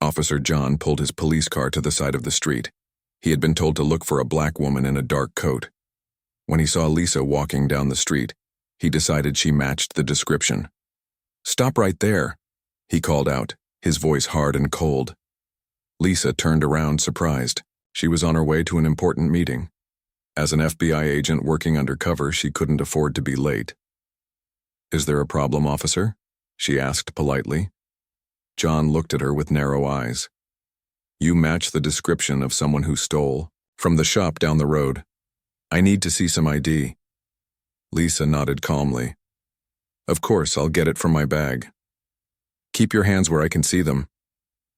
Officer John pulled his police car to the side of the street. He had been told to look for a black woman in a dark coat. When he saw Lisa walking down the street, he decided she matched the description. "Stop right there," he called out, his voice hard and cold. Lisa turned around, surprised. She was on her way to an important meeting. As an FBI agent working undercover, she couldn't afford to be late. "Is there a problem, officer?" she asked politely. John looked at her with narrow eyes. "You match the description of someone who stole from the shop down the road. I need to see some ID." Lisa nodded calmly. "Of course, I'll get it from my bag." "Keep your hands where I can see them,"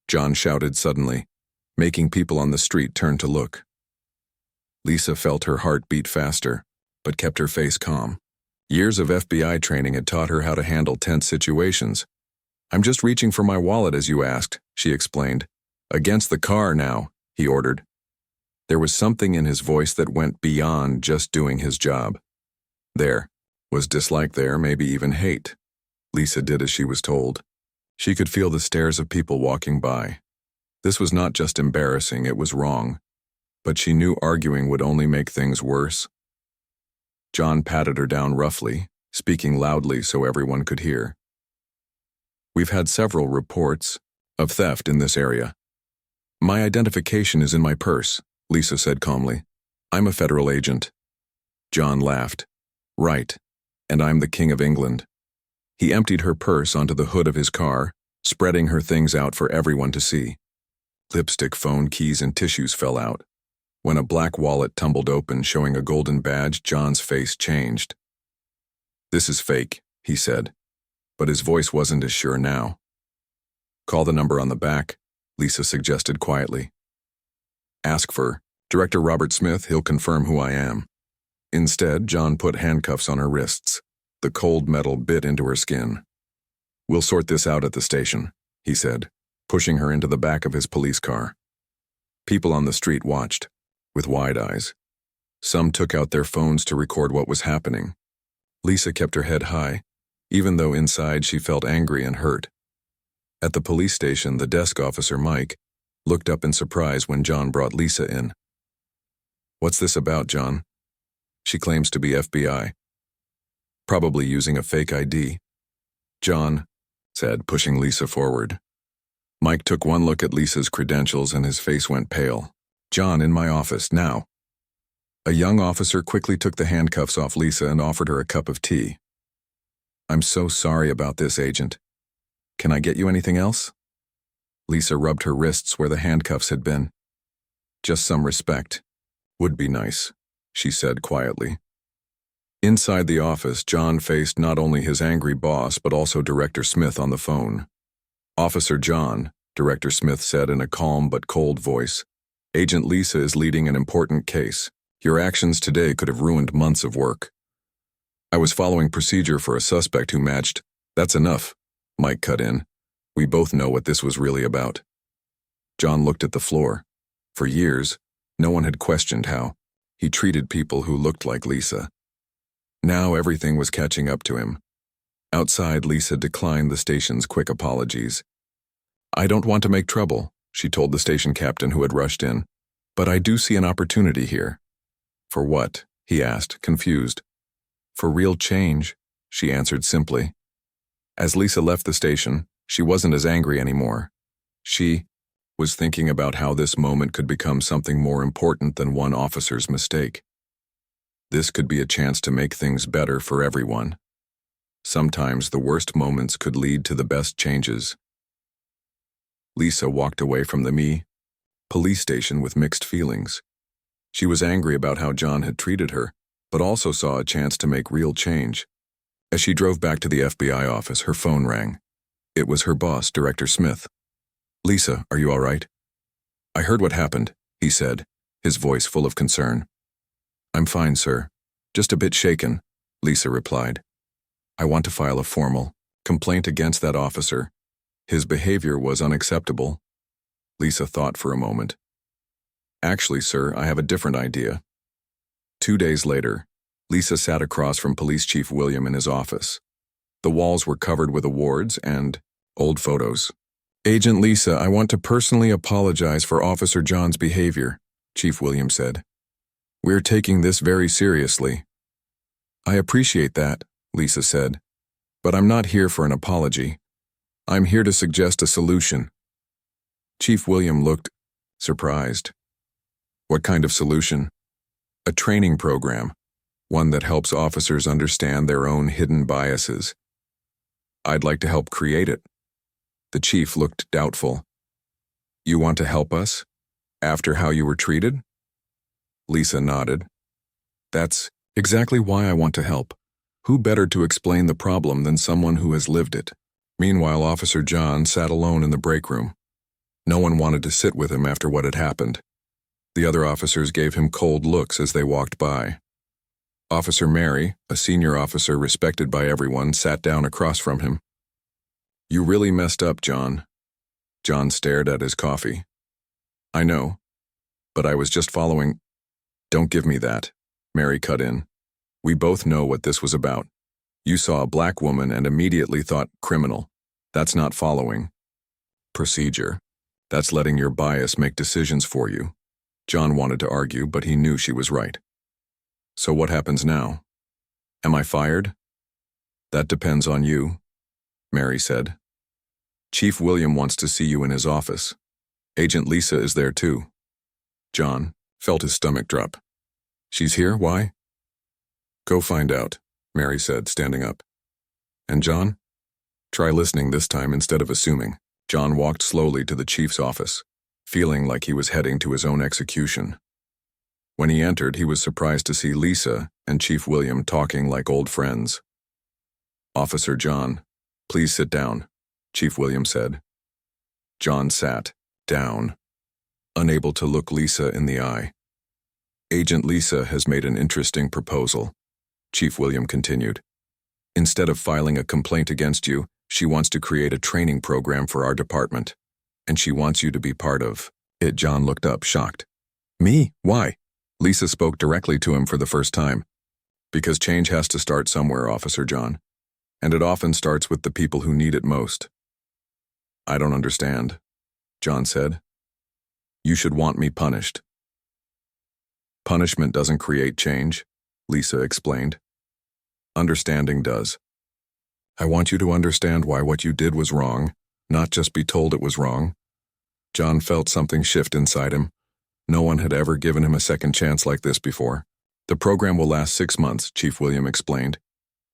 John shouted suddenly, making people on the street turn to look. Lisa felt her heart beat faster, but kept her face calm. Years of FBI training had taught her how to handle tense situations. "I'm just reaching for my wallet as you asked," she explained. "Against the car now," he ordered. There was something in his voice that went beyond just doing his job. There was dislike there, maybe even hate. Lisa did as she was told. She could feel the stares of people walking by. This was not just embarrassing, it was wrong. But she knew arguing would only make things worse. John patted her down roughly, speaking loudly so everyone could hear. "We've had several reports of theft in this area. My identification is in my purse," Lisa said calmly. "I'm a federal agent." John laughed. "Right, and I'm the King of England." He emptied her purse onto the hood of his car, spreading her things out for everyone to see. Lipstick, phone, keys, and tissues fell out. When a black wallet tumbled open, showing a golden badge, John's face changed. "This is fake," he said, but his voice wasn't as sure now. "Call the number on the back," Lisa suggested quietly. "Ask for Director Robert Smith, he'll confirm who I am." Instead, John put handcuffs on her wrists. The cold metal bit into her skin. "We'll sort this out at the station," he said, pushing her into the back of his police car. People on the street watched, with wide eyes. Some took out their phones to record what was happening. Lisa kept her head high, even though inside she felt angry and hurt. At the police station, the desk officer, Mike, looked up in surprise when John brought Lisa in. "What's this about, John?" "She claims to be FBI. Probably using a fake ID." John said, pushing Lisa forward. Mike took one look at Lisa's credentials and his face went pale. "John, in my office, now." A young officer quickly took the handcuffs off Lisa and offered her a cup of tea. "I'm so sorry about this, Agent. Can I get you anything else?" Lisa rubbed her wrists where the handcuffs had been. "Just some respect. Would be nice," she said quietly. Inside the office, John faced not only his angry boss but also Director Smith on the phone. "Officer John," Director Smith said in a calm but cold voice, "Agent Lisa is leading an important case. Your actions today could have ruined months of work." "I was following procedure for a suspect who matched." "That's enough," Mike cut in. "We both know what this was really about." John looked at the floor. For years, no one had questioned how he treated people who looked like Lisa. Now everything was catching up to him. Outside, Lisa declined the station's quick apologies. "I don't want to make trouble," she told the station captain who had rushed in, "but I do see an opportunity here." "For what?" he asked, confused. "For real change," she answered simply. As Lisa left the station, she wasn't as angry anymore. She was thinking about how this moment could become something more important than one officer's mistake. This could be a chance to make things better for everyone. Sometimes the worst moments could lead to the best changes. Lisa walked away from the police station with mixed feelings. She was angry about how John had treated her, but also saw a chance to make real change. As she drove back to the FBI office, her phone rang. It was her boss, Director Smith. "Lisa, are you all right?" "I heard what happened," he said, his voice full of concern. "I'm fine, sir. Just a bit shaken," Lisa replied. "I want to file a formal complaint against that officer. His behavior was unacceptable." Lisa thought for a moment. "Actually, sir, I have a different idea." 2 days later, Lisa sat across from Police Chief William in his office. The walls were covered with awards and old photos. Agent Lisa, I want to personally apologize for Officer John's behavior, Chief William said. We're taking this very seriously. I appreciate that, Lisa said, but I'm not here for an apology. I'm here to suggest a solution. Chief William looked surprised. What kind of solution? A training program, one that helps officers understand their own hidden biases. I'd like to help create it. The chief looked doubtful. You want to help us? After how you were treated? Lisa nodded. That's exactly why I want to help. Who better to explain the problem than someone who has lived it? Meanwhile, Officer John sat alone in the break room. No one wanted to sit with him after what had happened. The other officers gave him cold looks as they walked by. Officer Mary, a senior officer respected by everyone, sat down across from him. You really messed up, John. John stared at his coffee. I know, but I was just following. Don't give me that, Mary cut in. We both know what this was about. You saw a black woman and immediately thought criminal. That's not following procedure. That's letting your bias make decisions for you. John wanted to argue, but he knew she was right. So what happens now? Am I fired? That depends on you, Mary said. Chief William wants to see you in his office. Agent Lisa is there too. John felt his stomach drop. She's here? Why? Go find out, Mary said, standing up. And John? Try listening this time instead of assuming. John walked slowly to the chief's office, feeling like he was heading to his own execution. When he entered, he was surprised to see Lisa and Chief William talking like old friends. Officer John, please sit down, Chief William said. John sat down, unable to look Lisa in the eye. Agent Lisa has made an interesting proposal, Chief William continued. Instead of filing a complaint against you, she wants to create a training program for our department, and she wants you to be part of it. John looked up, shocked. Me? Why? Lisa spoke directly to him for the first time. Because change has to start somewhere, Officer John, and it often starts with the people who need it most. I don't understand, John said. You should want me punished. Punishment doesn't create change, Lisa explained. Understanding does. I want you to understand why what you did was wrong, not just be told it was wrong. John felt something shift inside him. No one had ever given him a second chance like this before. The program will last 6 months, Chief William explained.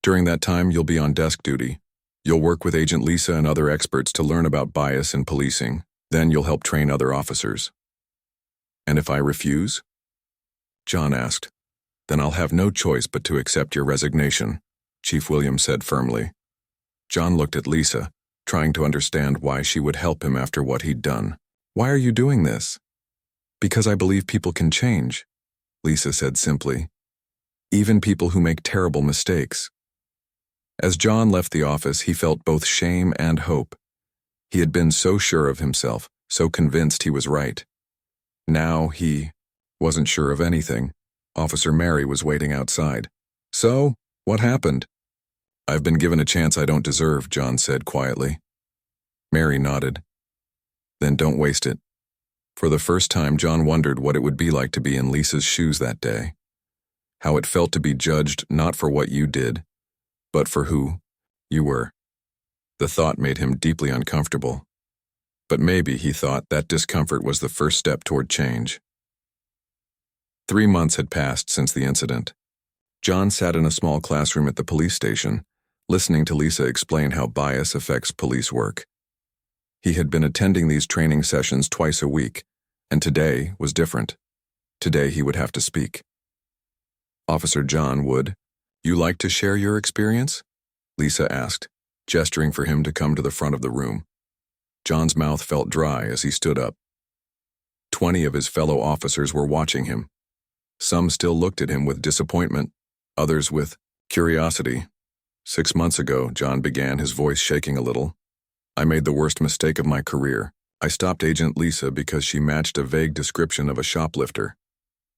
During that time, you'll be on desk duty. You'll work with Agent Lisa and other experts to learn about bias in policing. Then you'll help train other officers. And if I refuse? John asked. Then I'll have no choice but to accept your resignation, Chief William said firmly. John looked at Lisa, trying to understand why she would help him after what he'd done. Why are you doing this? Because I believe people can change, Lisa said simply. Even people who make terrible mistakes. As John left the office, he felt both shame and hope. He had been so sure of himself, so convinced he was right. Now he wasn't sure of anything. Officer Mary was waiting outside. So, what happened? I've been given a chance I don't deserve, John said quietly. Mary nodded. Then don't waste it. For the first time, John wondered what it would be like to be in Lisa's shoes that day. How it felt to be judged not for what you did, but for who you were. The thought made him deeply uncomfortable. But maybe, he thought, that discomfort was the first step toward change. 3 months had passed since the incident. John sat in a small classroom at the police station, listening to Lisa explain how bias affects police work. He had been attending these training sessions twice a week, and today was different. Today he would have to speak. Officer John, would you like to share your experience? Lisa asked, gesturing for him to come to the front of the room. John's mouth felt dry as he stood up. 20 of his fellow officers were watching him. Some still looked at him with disappointment, others with curiosity. 6 months ago, John began, his voice shaking a little. I made the worst mistake of my career. I stopped Agent Lisa because she matched a vague description of a shoplifter.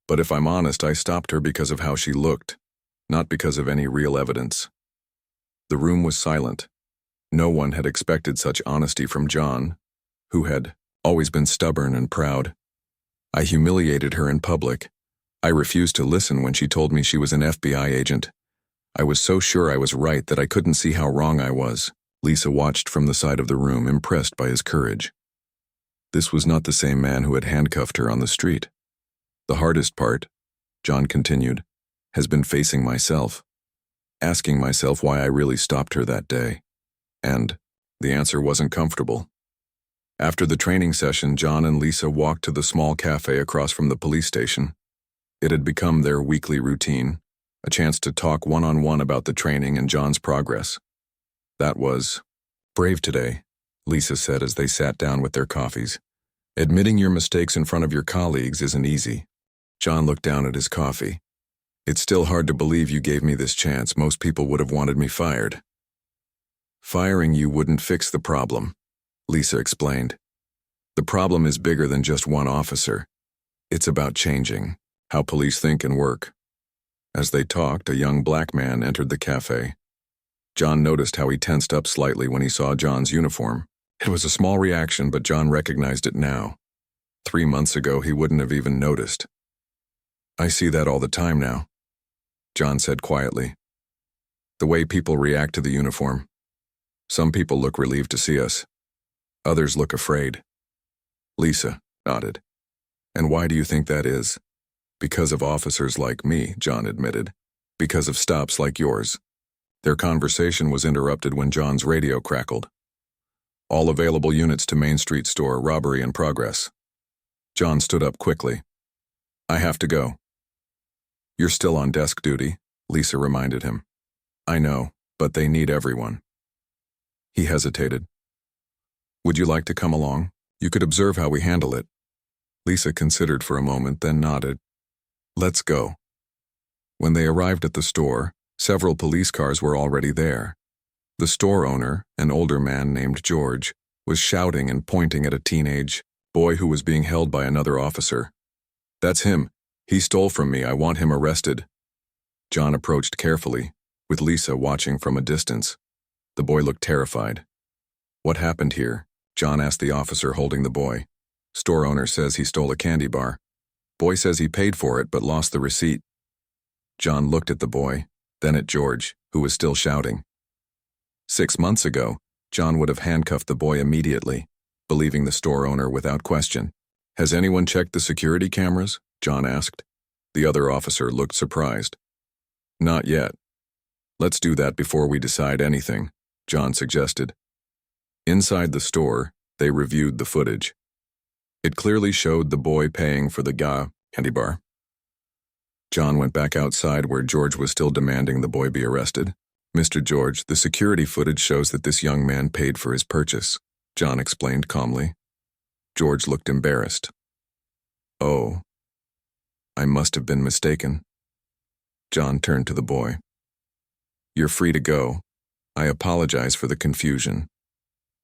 But if I'm honest, I stopped her because of how she looked, not because of any real evidence. The room was silent. No one had expected such honesty from John, who had always been stubborn and proud. I humiliated her in public. I refused to listen when she told me she was an FBI agent. I was so sure I was right that I couldn't see how wrong I was. Lisa watched from the side of the room, impressed by his courage. This was not the same man who had handcuffed her on the street. The hardest part, John continued, has been facing myself, asking myself why I really stopped her that day. And the answer wasn't comfortable. After the training session, John and Lisa walked to the small cafe across from the police station. It had become their weekly routine, a chance to talk one-on-one about the training and John's progress. That was brave today, Lisa said as they sat down with their coffees. Admitting your mistakes in front of your colleagues isn't easy. John looked down at his coffee. It's still hard to believe you gave me this chance. Most people would have wanted me fired. Firing you wouldn't fix the problem, Lisa explained. The problem is bigger than just one officer. It's about changing how police think and work. As they talked, a young black man entered the cafe. John noticed how he tensed up slightly when he saw John's uniform. It was a small reaction, but John recognized it now. 3 months ago, he wouldn't have even noticed. I see that all the time now, John said quietly. The way people react to the uniform. Some people look relieved to see us. Others look afraid. Lisa nodded. And why do you think that is? Because of officers like me, John admitted. Because of stops like yours. Their conversation was interrupted when John's radio crackled. All available units to Main Street store, robbery in progress. John stood up quickly. I have to go. You're still on desk duty, Lisa reminded him. I know, but they need everyone. He hesitated. Would you like to come along? You could observe how we handle it. Lisa considered for a moment, then nodded. Let's go. When they arrived at the store, several police cars were already there. The store owner, an older man named George, was shouting and pointing at a teenage boy who was being held by another officer. That's him. He stole from me. I want him arrested. John approached carefully, with Lisa watching from a distance. The boy looked terrified. What happened here? John asked the officer holding the boy. Store owner says he stole a candy bar. Boy says he paid for it but lost the receipt. John looked at the boy, then at George, who was still shouting. 6 months ago, John would have handcuffed the boy immediately, believing the store owner without question. Has anyone checked the security cameras? John asked. The other officer looked surprised. Not yet. Let's do that before we decide anything, John suggested. Inside the store, they reviewed the footage. It clearly showed the boy paying for the candy bar. John went back outside where George was still demanding the boy be arrested. Mr. George, the security footage shows that this young man paid for his purchase, John explained calmly. George looked embarrassed. Oh, I must have been mistaken. John turned to the boy. You're free to go. I apologize for the confusion.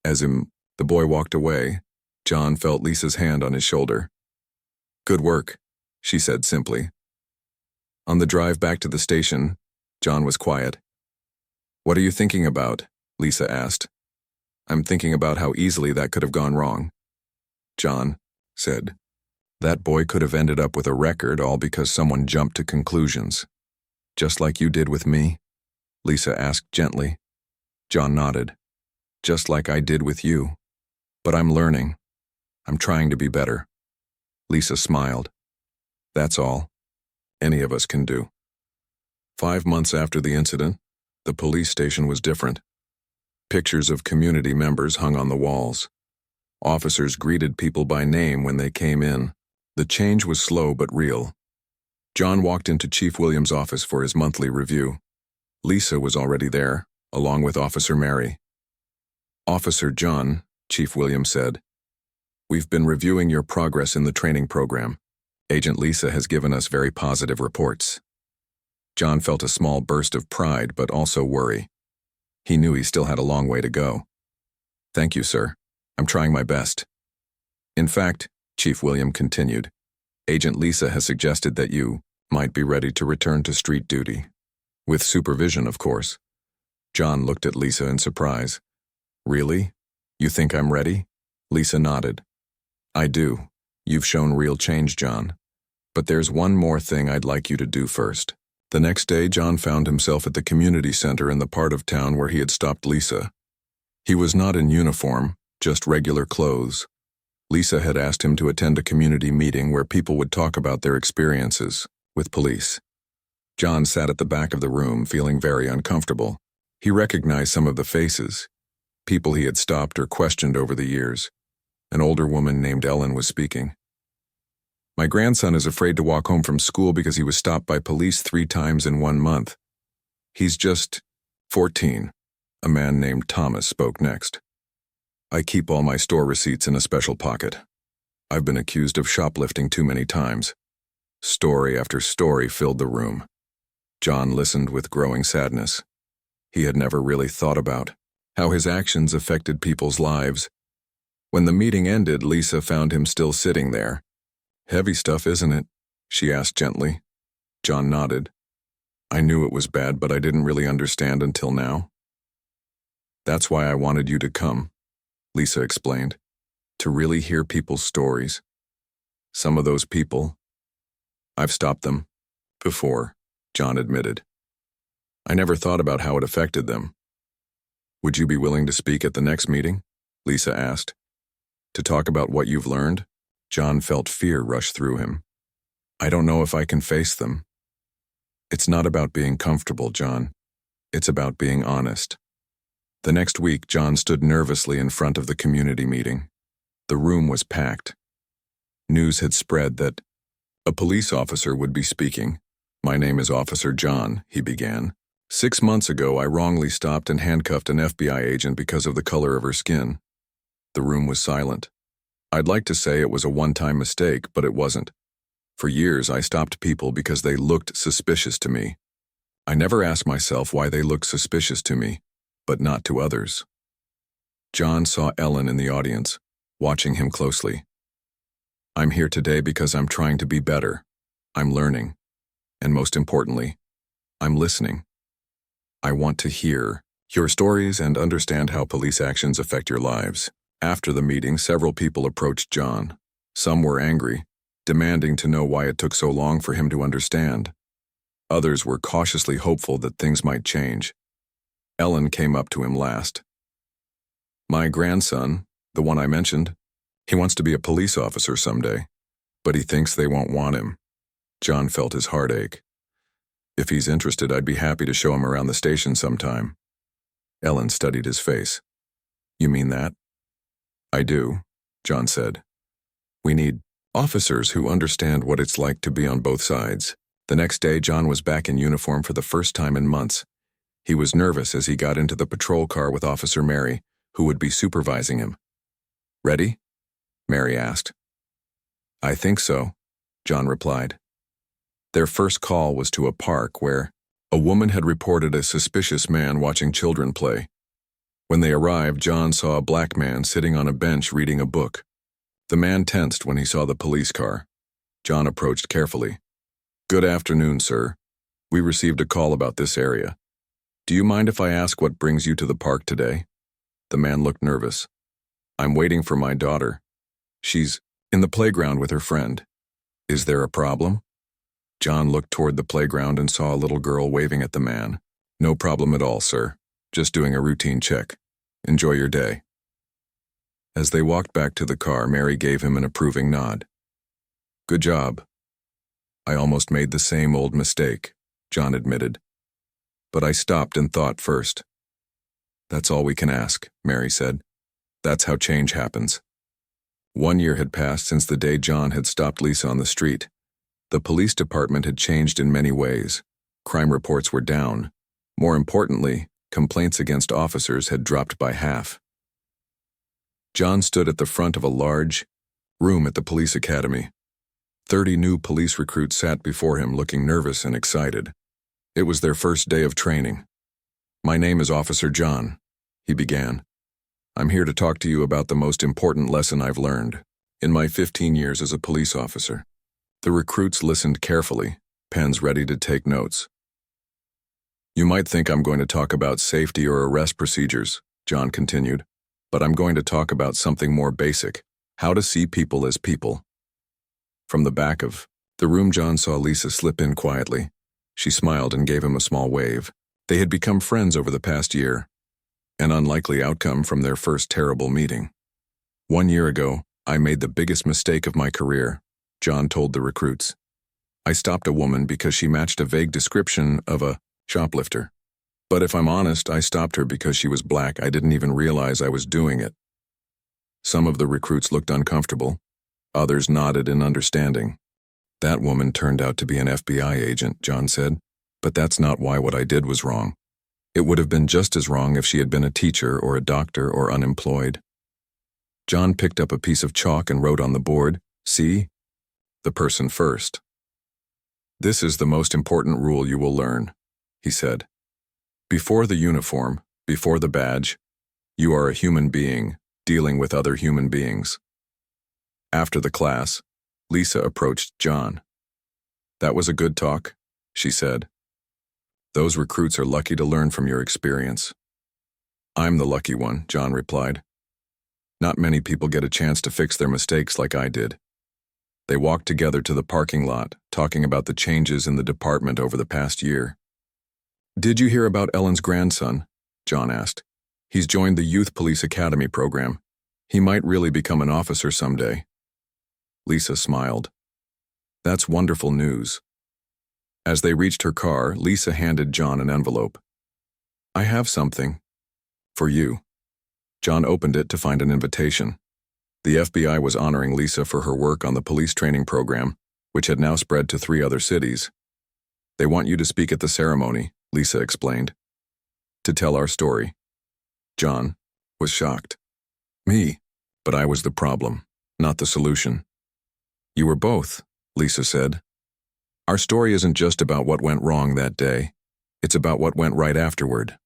As the boy walked away, John felt Lisa's hand on his shoulder. Good work, she said simply. On the drive back to the station, John was quiet. What are you thinking about? Lisa asked. I'm thinking about how easily that could have gone wrong. John said, that boy could have ended up with a record all because someone jumped to conclusions. Just like you did with me? Lisa asked gently. John nodded. Just like I did with you. But I'm learning. I'm trying to be better. Lisa smiled. That's all any of us can do. 5 months after the incident, the police station was different. Pictures of community members hung on the walls. Officers greeted people by name when they came in. The change was slow but real. John walked into Chief Williams' office for his monthly review. Lisa was already there, along with Officer Mary. Officer John, Chief Williams said, we've been reviewing your progress in the training program. Agent Lisa has given us very positive reports. John felt a small burst of pride but also worry. He knew he still had a long way to go. Thank you, sir. I'm trying my best. In fact, Chief William continued, Agent Lisa has suggested that you might be ready to return to street duty. With supervision, of course. John looked at Lisa in surprise. Really? You think I'm ready? Lisa nodded. I do. You've shown real change, John. But there's one more thing I'd like you to do first. The next day, John found himself at the community center in the part of town where he had stopped Lisa. He was not in uniform, just regular clothes. Lisa had asked him to attend a community meeting where people would talk about their experiences with police. John sat at the back of the room, feeling very uncomfortable. He recognized some of the faces, people he had stopped or questioned over the years. An older woman named Ellen was speaking. My grandson is afraid to walk home from school because he was stopped by police 3 times in 1 month. He's just 14. A man named Thomas spoke next. I keep all my store receipts in a special pocket. I've been accused of shoplifting too many times. Story after story filled the room. John listened with growing sadness. He had never really thought about how his actions affected people's lives. When the meeting ended, Lisa found him still sitting there. Heavy stuff, isn't it? She asked gently. John nodded. I knew it was bad, but I didn't really understand until now. That's why I wanted you to come, Lisa explained, to really hear people's stories. Some of those people, I've stopped them before, John admitted. I never thought about how it affected them. Would you be willing to speak at the next meeting? Lisa asked. To talk about what you've learned? John felt fear rush through him. I don't know if I can face them. It's not about being comfortable, John. It's about being honest. The next week, John stood nervously in front of the community meeting. The room was packed. News had spread that a police officer would be speaking. My name is Officer John, he began. 6 months ago, I wrongly stopped and handcuffed an FBI agent because of the color of her skin. The room was silent. I'd like to say it was a one-time mistake, but it wasn't. For years, I stopped people because they looked suspicious to me. I never asked myself why they looked suspicious to me, but not to others. John saw Ellen in the audience, watching him closely. I'm here today because I'm trying to be better. I'm learning. And most importantly, I'm listening. I want to hear your stories and understand how police actions affect your lives. After the meeting, several people approached John. Some were angry, demanding to know why it took so long for him to understand. Others were cautiously hopeful that things might change. Ellen came up to him last. My grandson, the one I mentioned, he wants to be a police officer someday, but he thinks they won't want him. John felt his heart ache. If he's interested, I'd be happy to show him around the station sometime. Ellen studied his face. You mean that? I do, John said. We need officers who understand what it's like to be on both sides. The next day, John was back in uniform for the first time in months. He was nervous as he got into the patrol car with Officer Mary, who would be supervising him. Ready? Mary asked. I think so, John replied. Their first call was to a park where a woman had reported a suspicious man watching children play. When they arrived, John saw a black man sitting on a bench reading a book. The man tensed when he saw the police car. John approached carefully. Good afternoon, sir. We received a call about this area. Do you mind if I ask what brings you to the park today? The man looked nervous. I'm waiting for my daughter. She's in the playground with her friend. Is there a problem? John looked toward the playground and saw a little girl waving at the man. No problem at all, sir. Just doing a routine check. Enjoy your day. As they walked back to the car, Mary gave him an approving nod. Good job. I almost made the same old mistake, John admitted. But I stopped and thought first. That's all we can ask, Mary said. That's how change happens. 1 year had passed since the day John had stopped Lisa on the street. The police department had changed in many ways. Crime reports were down. More importantly, complaints against officers had dropped by half. John stood at the front of a large room at the police academy. 30 new police recruits sat before him looking nervous and excited. It was their first day of training. My name is Officer John, he began. I'm here to talk to you about the most important lesson I've learned in my 15 years as a police officer. The recruits listened carefully, pens ready to take notes. You might think I'm going to talk about safety or arrest procedures, John continued, but I'm going to talk about something more basic: how to see people as people. From the back of the room, John saw Lisa slip in quietly. She smiled and gave him a small wave. They had become friends over the past year, an unlikely outcome from their first terrible meeting. 1 year ago, I made the biggest mistake of my career, John told the recruits. I stopped a woman because she matched a vague description of a shoplifter. But if I'm honest, I stopped her because she was black. I didn't even realize I was doing it. Some of the recruits looked uncomfortable. Others nodded in understanding. That woman turned out to be an FBI agent, John said. But that's not why what I did was wrong. It would have been just as wrong if she had been a teacher or a doctor or unemployed. John picked up a piece of chalk and wrote on the board, "See? The person first." "This is the most important rule you will learn," he said. "Before the uniform, before the badge, you are a human being dealing with other human beings." After the class, Lisa approached John. "That was a good talk," she said. "Those recruits are lucky to learn from your experience." "I'm the lucky one," John replied. "Not many people get a chance to fix their mistakes like I did." They walked together to the parking lot, talking about the changes in the department over the past year. "Did you hear about Ellen's grandson?" John asked. "He's joined the Youth Police Academy program. He might really become an officer someday." Lisa smiled. "That's wonderful news." As they reached her car, Lisa handed John an envelope. "I have something for you." John opened it to find an invitation. The FBI was honoring Lisa for her work on the police training program, which had now spread to 3 other cities. "They want you to speak at the ceremony," Lisa explained, "to tell our story." John was shocked. "Me?" But I was the problem, not the solution. "You were both," Lisa said. "Our story isn't just about what went wrong that day. It's about what went right afterward."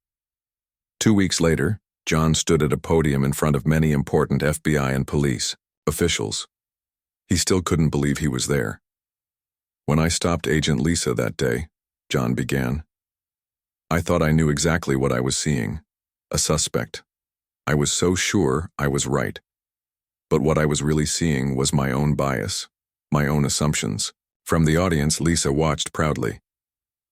2 weeks later, John stood at a podium in front of many important FBI and police officials. He still couldn't believe he was there. "When I stopped Agent Lisa that day," John began, "I thought I knew exactly what I was seeing. A suspect. I was so sure I was right. But what I was really seeing was my own bias, my own assumptions." From the audience, Lisa watched proudly.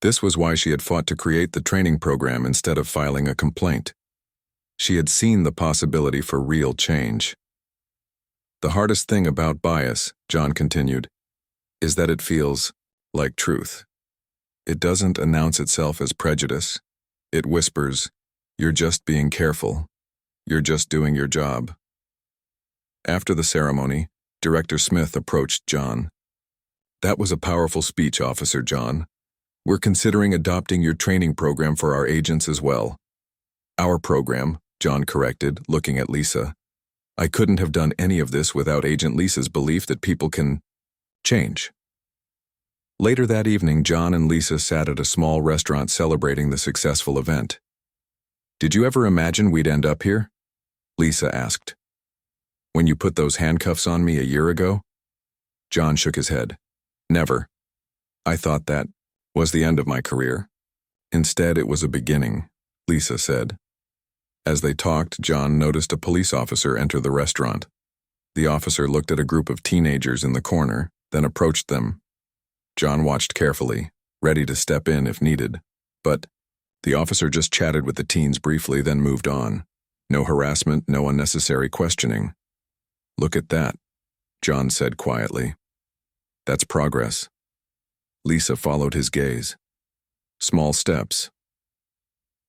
This was why she had fought to create the training program instead of filing a complaint. She had seen the possibility for real change. "The hardest thing about bias," John continued, "is that it feels like truth. It doesn't announce itself as prejudice. It whispers, 'You're just being careful. You're just doing your job.'" After the ceremony, Director Smith approached John. "That was a powerful speech, Officer John. We're considering adopting your training program for our agents as well." "Our program," John corrected, looking at Lisa. "I couldn't have done any of this without Agent Lisa's belief that people can change." Later that evening, John and Lisa sat at a small restaurant celebrating the successful event. "Did you ever imagine we'd end up here?" Lisa asked. "When you put those handcuffs on me a year ago?" John shook his head. "Never. I thought that was the end of my career. Instead, it was a beginning," Lisa said. As they talked, John noticed a police officer enter the restaurant. The officer looked at a group of teenagers in the corner, then approached them. John watched carefully, ready to step in if needed. But the officer just chatted with the teens briefly, then moved on. No harassment, no unnecessary questioning. "Look at that," John said quietly. "That's progress." Lisa followed his gaze. "Small steps,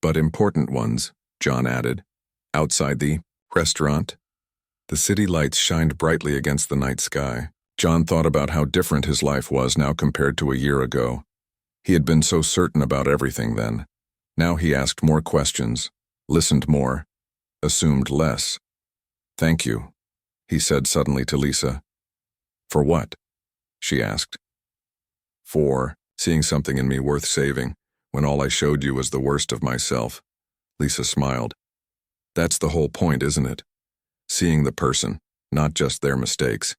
but important ones," John added. Outside the restaurant, the city lights shined brightly against the night sky. John thought about how different his life was now compared to a year ago. He had been so certain about everything then. Now he asked more questions, listened more, assumed less. "Thank you," he said suddenly to Lisa. "For what?" she asked. "For seeing something in me worth saving, when all I showed you was the worst of myself." Lisa smiled. "That's the whole point, isn't it? Seeing the person, not just their mistakes."